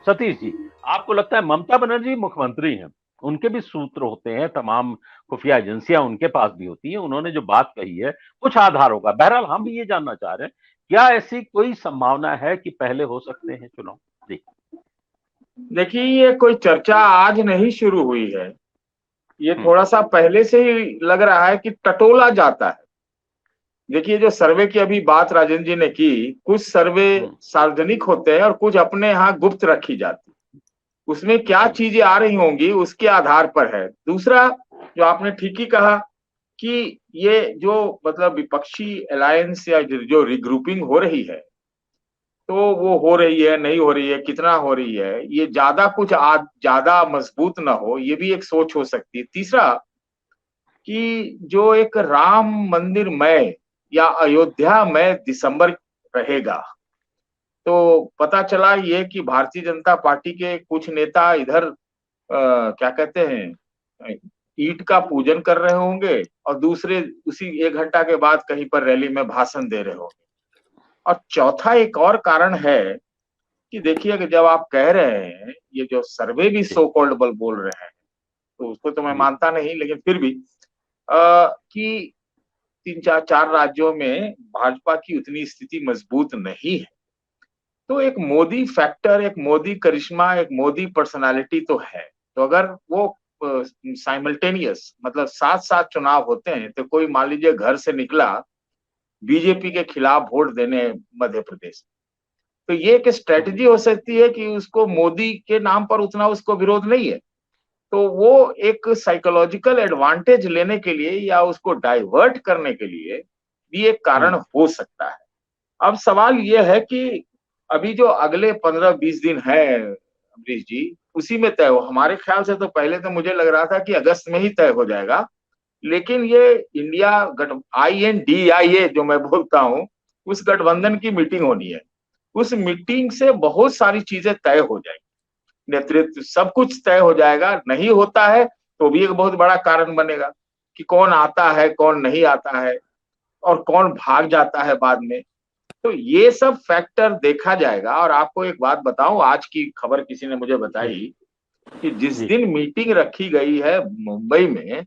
सतीश जी, आपको लगता है ममता बनर्जी मुख्यमंत्री हैं, उनके भी सूत्र होते हैं, तमाम खुफिया एजेंसियां उनके पास भी होती हैं, उन्होंने जो बात कही है कुछ आधार होगा। बहरहाल हम भी ये जानना चाह रहे हैं, क्या ऐसी कोई संभावना है कि पहले हो सकते हैं चुनाव? जी। देखिए, ये कोई चर्चा आज नहीं शुरू हुई है। ये हम्म। थोड़ा सा पहले से ही लग रहा है कि टटोला जाता है। देखिए, जो सर्वे की अभी बात राजेंद्र जी ने की, कुछ सर्वे हम्म। सार्वजनिक होते हैं और कुछ अपने यहाँ गुप्त रखी जाती। उसमें क्या हम्म। चीजें आ रही होंगी उसके आधार पर है। दूसरा, जो आपने ठीक ही कहा कि ये जो मतलब विपक्षी अलायंस या जो रिग्रुपिंग हो रही है, तो वो हो रही है नहीं हो रही है, कितना हो रही है, ये ज्यादा कुछ आज ज्यादा मजबूत ना हो, ये भी एक सोच हो सकती है। तीसरा, कि जो एक राम मंदिर में या अयोध्या में दिसंबर रहेगा, तो पता चला ये कि भारतीय जनता पार्टी के कुछ नेता इधर क्या कहते हैं, ईट का पूजन कर रहे होंगे और दूसरे उसी 1 घंटा के बाद कहीं पर रैली में भाषण दे रहे होंगे। और चौथा एक और कारण है कि देखिए कि जब आप कह रहे हैं, ये जो सर्वे भी जी। सो कॉल्ड बल बोल रहे हैं, तो उसको तो मैं जी। मानता नहीं, लेकिन फिर भी कि तीन चार चार राज्यों में भाजपा की उतनी स्थिति मजबूत नहीं है। तो एक मोदी फैक्टर, एक मोदी करिश्मा, एक मोदी पर्सनालिटी तो है। तो अगर वो साइमल्टेनियस मतलब साथ साथ चुनाव होते हैं, तो कोई मान लीजिए घर से निकला बीजेपी के खिलाफ वोट देने मध्य प्रदेश, तो ये एक जी। स्ट्रेटजी हो सकती है कि उसको मोदी के नाम पर उतना उसको विरोध नहीं है, तो वो एक साइकोलॉजिकल एडवांटेज लेने के लिए या उसको डाइवर्ट करने के लिए भी एक कारण हम्म। हो सकता है। अब सवाल ये है कि अभी जो अगले 15-20 दिन है अमरीश जी, उसी में तय हो। हमारे ख्याल से तो पहले तो मुझे लग रहा था कि अगस्त में ही तय हो जाएगा, लेकिन ये इंडिया गठ INDIA जो मैं बोलता हूँ, उस गठबंधन की मीटिंग होनी है। उस मीटिंग से बहुत सारी चीजें तय हो जाएगी, नेतृत्व सब कुछ तय हो जाएगा। नहीं होता है तो भी एक बहुत बड़ा कारण बनेगा कि कौन आता है कौन नहीं आता है और कौन भाग जाता है बाद में। तो ये सब फैक्टर देखा जाएगा। और आपको एक बात बताऊं, आज की खबर किसी ने मुझे जी। बताई कि जिस जी। दिन मीटिंग रखी गई है मुंबई में,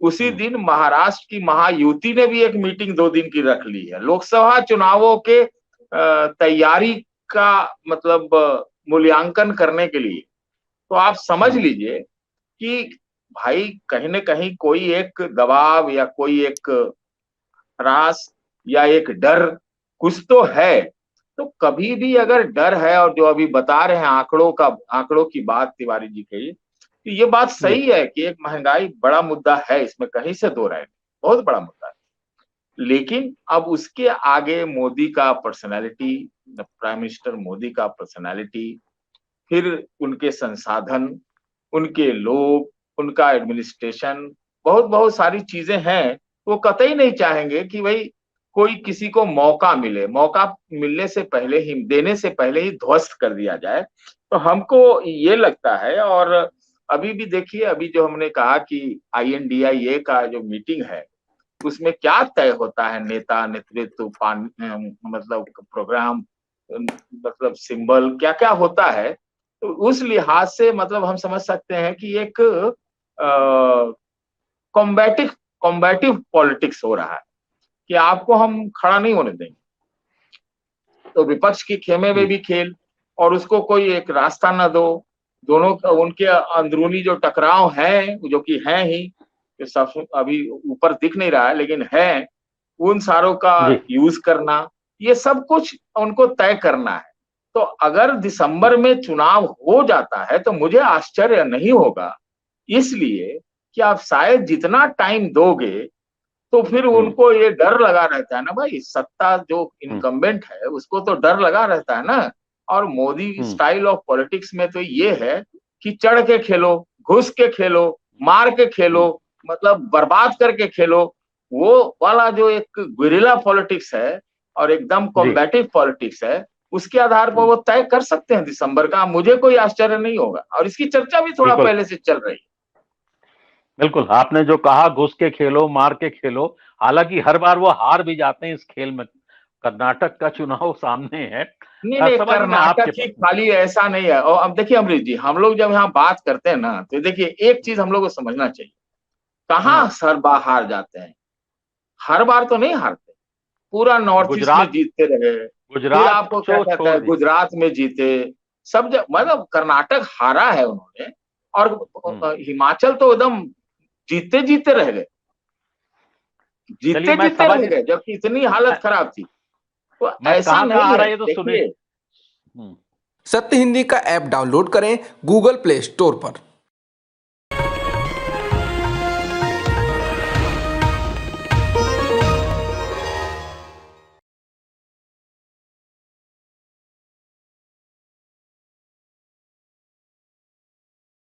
उसी हम्म। दिन महाराष्ट्र की महायुति ने भी एक मीटिंग 2 दिन की रख ली है, लोकसभा चुनावों के तैयारी का मतलब मूल्यांकन करने के लिए। तो आप समझ हम्म। लीजिए कि भाई कहीं न कहीं कोई एक दबाव या कोई एक त्रास या एक डर कुछ तो है। तो कभी भी अगर डर है, और जो अभी बता रहे हैं आंकड़ों की बात तिवारी जी कही, तो ये बात जी। सही है कि एक महंगाई बड़ा मुद्दा है, इसमें कहीं से दो राय नहीं, बहुत बड़ा मुद्दा है। लेकिन अब उसके आगे मोदी का पर्सनालिटी, प्राइम मिनिस्टर मोदी का पर्सनालिटी, फिर उनके संसाधन, उनके लोग, उनका एडमिनिस्ट्रेशन, बहुत बहुत सारी चीजें हैं। वो कतई नहीं चाहेंगे कि भाई कोई किसी को मौका मिले, मौका मिलने से पहले ही, देने से पहले ही ध्वस्त कर दिया जाए। तो हमको ये लगता है। और अभी भी देखिए, अभी जो हमने कहा कि INDIA का जो मीटिंग है, उसमें क्या तय होता है, नेता नेतृत्व मतलब प्रोग्राम, मतलब सिंबल क्या क्या होता है, तो उस लिहाज से मतलब हम समझ सकते हैं कि एक कॉम्बैटिव कॉम्बैटिव पॉलिटिक्स हो रहा है कि आपको हम खड़ा नहीं होने देंगे। तो विपक्ष के खेमे में जी। भी खेल, और उसको कोई एक रास्ता ना दो। दोनों का उनके अंदरूनी जो टकराव है, जो कि है ही, सब अभी ऊपर दिख नहीं रहा है लेकिन है, उन सारों का जी। यूज करना, ये सब कुछ उनको तय करना है। तो अगर दिसंबर में चुनाव हो जाता है तो मुझे आश्चर्य नहीं होगा, इसलिए कि आप शायद जितना टाइम दोगे, तो फिर हम्म। उनको ये डर लगा रहता है ना भाई, सत्ता जो हम्म। इनकम्बेंट है उसको तो डर लगा रहता है ना। और मोदी हम्म। स्टाइल ऑफ पॉलिटिक्स में तो ये है कि चढ़ के खेलो, घुस के खेलो, मार के खेलो, हम्म। मतलब बर्बाद करके खेलो। वो वाला जो एक गुरिल्ला पॉलिटिक्स है और एकदम जी। कॉम्बैटिव पॉलिटिक्स है, उसके आधार पर हम्म। वो तय कर सकते हैं दिसंबर का। मुझे कोई आश्चर्य नहीं होगा, और इसकी चर्चा भी थोड़ा बिल्कुल। पहले से चल रही बिल्कुल आपने जो कहा, घुस के खेलो, मार के खेलो, हालांकि हर बार वो हार भी जाते हैं इस खेल में। कर्नाटक का चुनाव सामने है। नहीं नहीं, सवाल ही मैं आपके कर्नाटक ही पास। खाली ऐसा नहीं है। और अब देखिए अमरीश जी, हम लोग जब यहाँ बात करते हैं ना, तो देखिए एक चीज हम लोग को समझना चाहिए, कहाँ हर बार हार जाते हैं? हर बार तो नहीं हारते, पूरा नॉर्थ ईस्ट में गुजरात, जीतते रहे, फिर गुजरात आपको क्या तो कहता छोड़ है दीजिए। गुजरात में जीते, सब जगह मतलब कर्नाटक हारा है उन्होंने, हम्म। और हिमाचल तो एकदम जीतते जीतते रह गए, चलिए जीतते मैं जीतते समझ, रह गए, जबकि इतनी हालत खराब थी। तो मैं ऐसा कहाँ कहाँ नहीं आ है, रहा है ये तो सुनिए। देखिए। हम्म। सत्य हिंदी का ऐप डाउनलोड करें गूगल प्ले स्टोर पर।